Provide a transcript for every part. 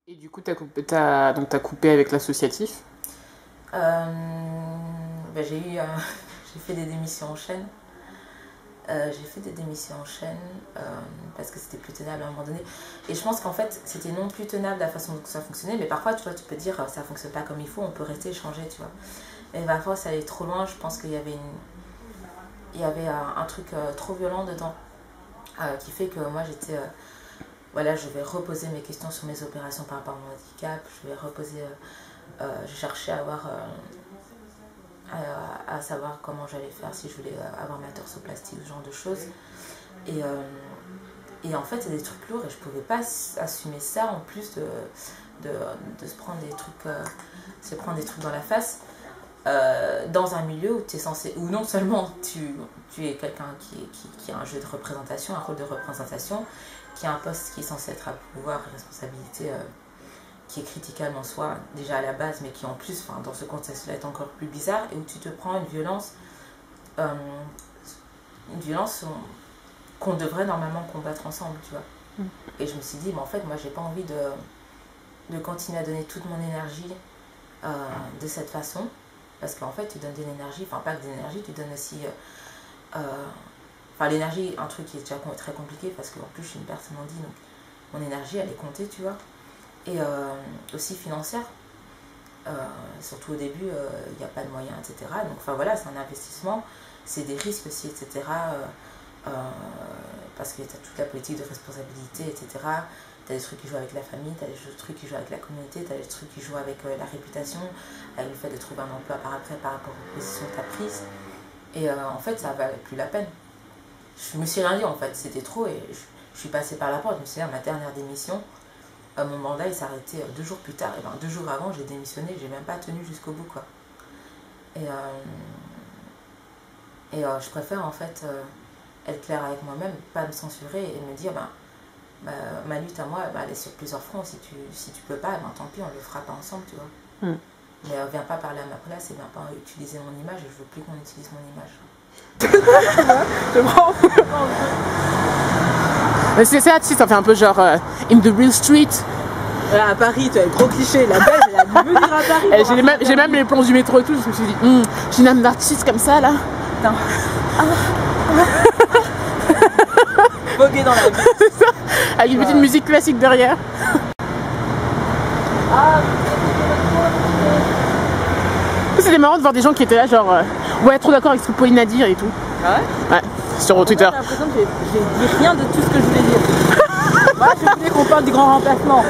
Et du coup, donc t'as coupé avec l'associatif. J'ai eu, j'ai fait des démissions en chaîne. Parce que c'était plus tenable à un moment donné. Et je pense qu'en fait, c'était non plus tenable la façon dont ça fonctionnait. Mais parfois, tu vois, tu peux dire ça fonctionne pas comme il faut, on peut rester échanger, tu vois. Et parfois, ça allait trop loin. Je pense qu'il y avait un truc trop violent dedans qui fait que moi, j'étais. Voilà, je vais reposer mes questions sur mes opérations par rapport à mon handicap. Je vais reposer. Je cherchais à avoir. À savoir comment j'allais faire si je voulais avoir ma torsoplastie ou ce genre de choses. Et en fait, c'est des trucs lourds et je pouvais pas assumer ça en plus de se prendre se prendre des trucs dans la face dans un milieu où tu es censé, où non seulement tu es quelqu'un qui a un jeu de représentation, un rôle de représentation, qui a un poste qui est censé être à pouvoir et responsabilité qui est critiquable en soi, déjà à la base, mais qui en plus, dans ce contexte-là, est encore plus bizarre, et où tu te prends euh, une violence qu'on devrait normalement combattre ensemble, tu vois. Et je me suis dit, mais en fait, moi, j'ai pas envie de continuer à donner toute mon énergie de cette façon, parce qu'en fait, tu donnes de l'énergie, enfin, pas que de l'énergie, tu donnes aussi... l'énergie, un truc qui est déjà très compliqué, parce qu'en plus, je suis une personne handicapée, donc mon énergie, elle est comptée, tu vois. Et aussi financière. Surtout au début, il n'y a pas de moyens, etc. Donc voilà, c'est un investissement, c'est des risques aussi, etc. Parce que tu as toute la politique de responsabilité, etc. Tu as des trucs qui jouent avec la famille, tu as des trucs qui jouent avec la communauté, tu as des trucs qui jouent avec la réputation, avec le fait de trouver un emploi par après par rapport aux positions que tu as prises. Et en fait, ça ne valait plus la peine. Je me suis rien dit en fait, c'était trop et je suis passée par la porte. Je me suis dit, à ma dernière démission, mon mandat il s'arrêtait 2 jours plus tard, et 2 jours avant j'ai démissionné, j'ai même pas tenu jusqu'au bout quoi. Et je préfère en fait être claire avec moi-même, pas me censurer et me dire ma lutte à moi elle est sur plusieurs fronts, si tu peux pas, tant pis on le fera pas ensemble tu vois. Mais viens pas parler à ma place et viens pas utiliser mon image, et je veux plus qu'on utilise mon image. Je prends. Mais c'est ça, tu sais, ça fait un peu genre in the real street. Voilà, à Paris, tu as le gros cliché, la belle, elle a dû venir à Paris. J'ai même les plans du métro et tout, je me suis dit, j'ai une âme d'artiste comme ça là. Non. Voguer dans la vie. C'est ça, avec une petite musique classique derrière. C'était marrant de voir des gens qui étaient là, genre, ouais, trop d'accord avec ce que Pauline a dit et tout. Ah ouais? Ouais, sur Twitter. J'ai l'impression que j'ai dit rien de tout ce que je voulais dire. Moi, je voulais qu'on parle du grand remplacement.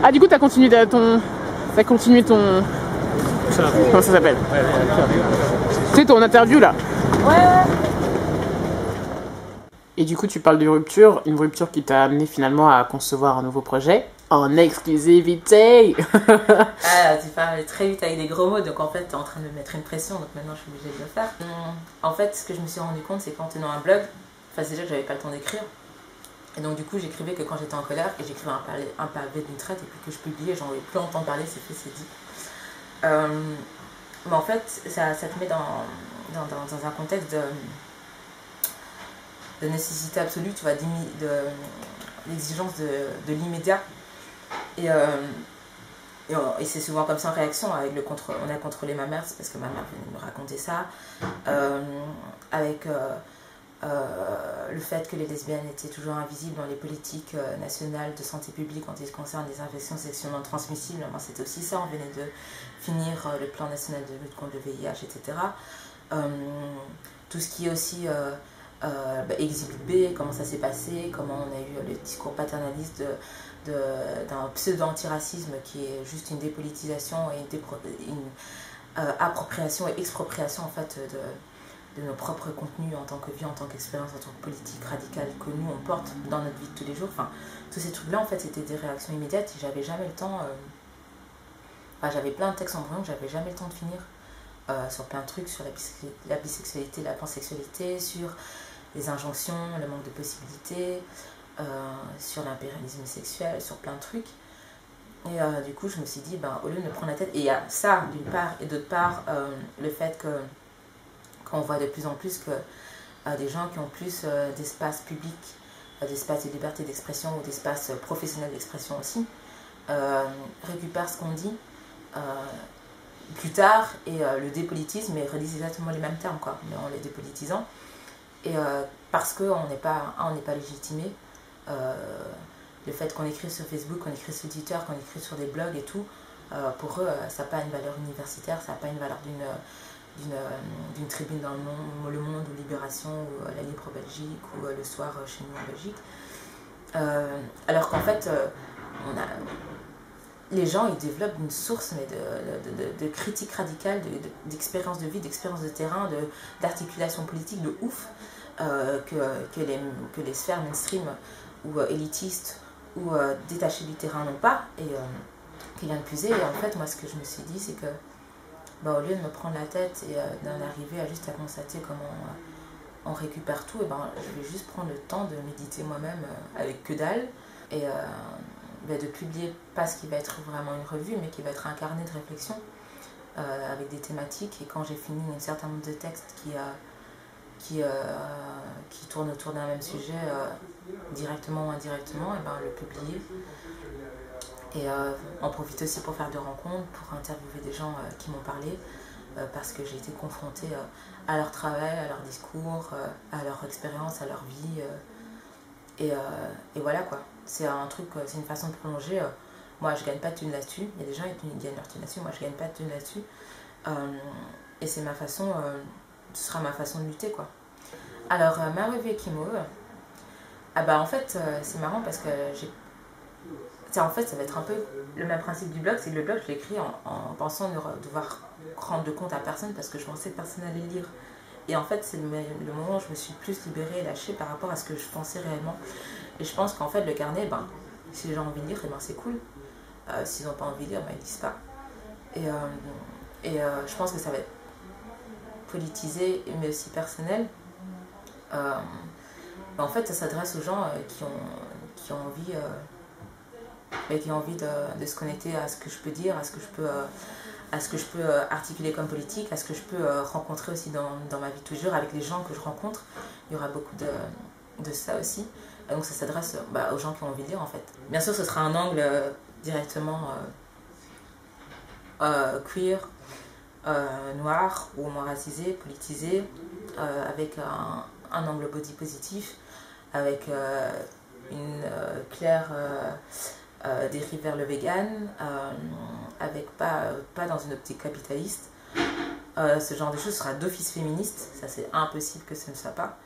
Ah, du coup, t'as continué ton. Comment ça s'appelle? Tu sais, ton interview là. Ouais. Et du coup, tu parles de rupture, une rupture qui t'a amené finalement à concevoir un nouveau projet en exclusivité. Tu parles très vite avec des gros mots, donc en fait, tu es en train de me mettre une pression, donc maintenant je suis obligée de le faire. En fait, ce que je me suis rendu compte, c'est qu'en tenant un blog, c'est déjà que j'avais pas le temps d'écrire. Et donc du coup, j'écrivais que quand j'étais en colère, et j'écrivais un pavé d'une traite, et puis que je publiais, j'en voulais plus entendre parler, c'est fait, c'est dit. Mais en fait, ça te met dans un contexte de nécessité absolue, tu vois, l'exigence de l'immédiat. Et c'est souvent comme ça en réaction. On a contrôlé ma mère, c'est parce que ma mère venait me raconter ça. Avec le fait que les lesbiennes étaient toujours invisibles dans les politiques nationales de santé publique en ce qui concerne les infections sexuellement transmissibles. Moi, c'était aussi ça. On venait de finir le plan national de lutte contre le VIH, etc. Tout ce qui est aussi exhibé, comment ça s'est passé, comment on a eu le discours paternaliste d'un pseudo-antiracisme qui est juste une dépolitisation et une appropriation et expropriation en fait de nos propres contenus en tant que vie, en tant qu'expérience, en tant que politique radicale que nous on porte dans notre vie de tous les jours. Tous ces trucs là en fait c'était des réactions immédiates et j'avais jamais le temps, j'avais plein de textes en brouillon, j'avais jamais le temps de finir sur plein de trucs, sur la bisexualité, la pansexualité, sur les injonctions, le manque de possibilités, sur l'impérialisme sexuel, sur plein de trucs. Et du coup, je me suis dit, au lieu de me prendre la tête, et il y a ça d'une part, et d'autre part, le fait qu'on voit de plus en plus que des gens qui ont plus d'espace public d'espace de liberté d'expression ou d'espace professionnel d'expression aussi, récupèrent ce qu'on dit plus tard et le dépolitisent, mais redisent exactement les mêmes termes, quoi, mais en les dépolitisant. Et parce qu'on n'est pas légitimé, le fait qu'on écrive sur Facebook, qu'on écrive sur Twitter, qu'on écrive sur des blogs et tout, pour eux, ça n'a pas une valeur universitaire, ça n'a pas une valeur d'une tribune dans le Monde ou Libération ou La Libre Belgique ou Le Soir chez nous en Belgique. Alors qu'en fait, les gens ils développent une source mais de critique radicale, d'expérience de vie, d'expérience de terrain, d'articulation politique de ouf que les sphères mainstream ou élitistes ou détachées du terrain n'ont pas et qui viennent puiser. Et en fait, moi, ce que je me suis dit, c'est que au lieu de me prendre la tête et d'en arriver à juste à constater comment on récupère tout, et je vais juste prendre le temps de méditer moi-même avec que dalle et de publier pas ce qui va être vraiment une revue, mais qui va être un carnet de réflexion avec des thématiques. Et quand j'ai fini un certain nombre de textes qui tournent autour d'un même sujet, directement ou indirectement, et le publier. Et en profiter aussi pour faire des rencontres, pour interviewer des gens qui m'ont parlé, parce que j'ai été confrontée à leur travail, à leur discours, à leur expérience, à leur vie. Et voilà quoi. C'est un truc, c'est une façon de prolonger. Moi, je gagne pas de thunes là-dessus. Il y a des gens qui gagnent leur thune là-dessus. Moi, je gagne pas de thunes là-dessus. Et c'est ma façon, ce sera ma façon de lutter quoi. Alors, ma revue Ekimo, en fait, c'est marrant parce que en fait, ça va être un peu le même principe du blog, c'est que le blog, je l'ai écrit en pensant ne devoir rendre de compte à personne parce que je pensais que personne allait le lire. Et en fait, c'est le moment où je me suis plus libérée et lâchée par rapport à ce que je pensais réellement. Et je pense qu'en fait, le carnet, si les gens ont envie de lire, c'est cool. S'ils n'ont pas envie de lire, ils ne lisent pas. Et je pense que ça va être politisé, mais aussi personnel. En fait, ça s'adresse aux gens qui ont envie... qui ont envie de se connecter à ce que je peux dire, à ce que je peux articuler comme politique, à ce que je peux rencontrer aussi dans ma vie de tous les jours avec les gens que je rencontre. Il y aura beaucoup de ça aussi. Et donc ça s'adresse aux gens qui ont envie de lire en fait. Bien sûr, ce sera un angle directement queer, noir ou moins racisé, politisé, avec un angle body positif, avec une claire... dérive vers le vegan, avec pas dans une optique capitaliste. Ce genre de choses sera d'office féministe, ça c'est impossible que ce ne soit pas.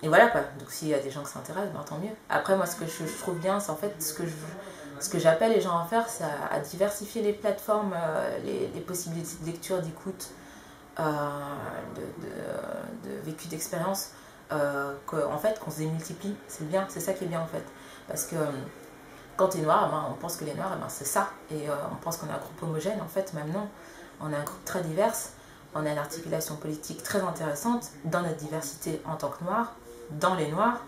Et voilà quoi, donc s'il y a des gens qui s'intéressent, tant mieux. Après moi ce que je trouve bien, c'est en fait ce que j'appelle les gens à faire, c'est à diversifier les plateformes, les possibilités de lecture, d'écoute, de vécu d'expérience, qu'on se démultiplie, c'est bien, c'est ça qui est bien en fait. Parce que quand tu es noir, on pense que les noirs, c'est ça. Et on pense qu'on est un groupe homogène. En fait, même non. On est un groupe très divers. On a une articulation politique très intéressante dans notre diversité en tant que noirs, dans les noirs.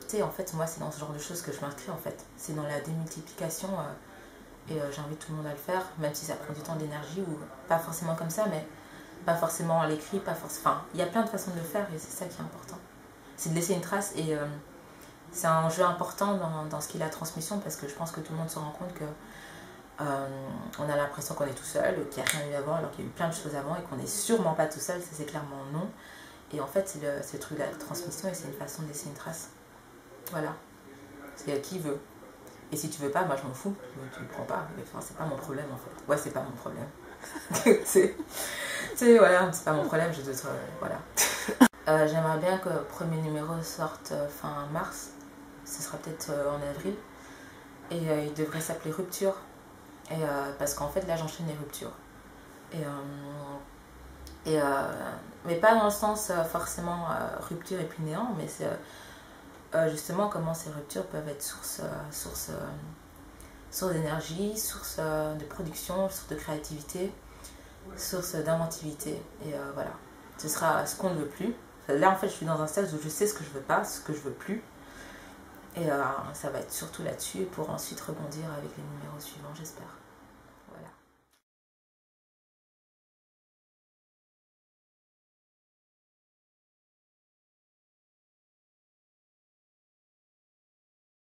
Tu sais, en fait, moi, c'est dans ce genre de choses que je m'inscris, en fait. C'est dans la démultiplication. Et j'invite tout le monde à le faire, même si ça prend du temps, d'énergie, ou pas forcément comme ça, mais pas forcément à l'écrit, pas forcément... Enfin, il y a plein de façons de le faire et c'est ça qui est important. C'est de laisser une trace et... c'est un jeu important dans ce qui est la transmission parce que je pense que tout le monde se rend compte que on a l'impression qu'on est tout seul, qu'il n'y a rien eu avant alors qu'il y a eu plein de choses avant et qu'on n'est sûrement pas tout seul, ça c'est clairement non. Et en fait c'est le truc de la transmission et c'est une façon de laisser une trace. Voilà. C'est à qui veut. Et si tu veux pas, moi je m'en fous, tu le prends pas. Enfin, c'est pas mon problème en fait. Ouais, c'est pas mon problème. Voilà, c'est pas mon problème, j'ai d'autres... voilà. J'aimerais bien que le premier numéro sorte fin mars. Ce sera peut-être en avril. Et il devrait s'appeler Rupture. Parce qu'en fait, là, j'enchaîne les ruptures. Mais pas dans le sens forcément rupture et puis néant, mais c'est justement comment ces ruptures peuvent être source d'énergie, source de production, source de créativité, source d'inventivité. Et voilà. Ce sera ce qu'on ne veut plus. Là, en fait, je suis dans un stade où je sais ce que je veux pas, ce que je veux plus. Et ça va être surtout là-dessus pour ensuite rebondir avec les numéros suivants, j'espère.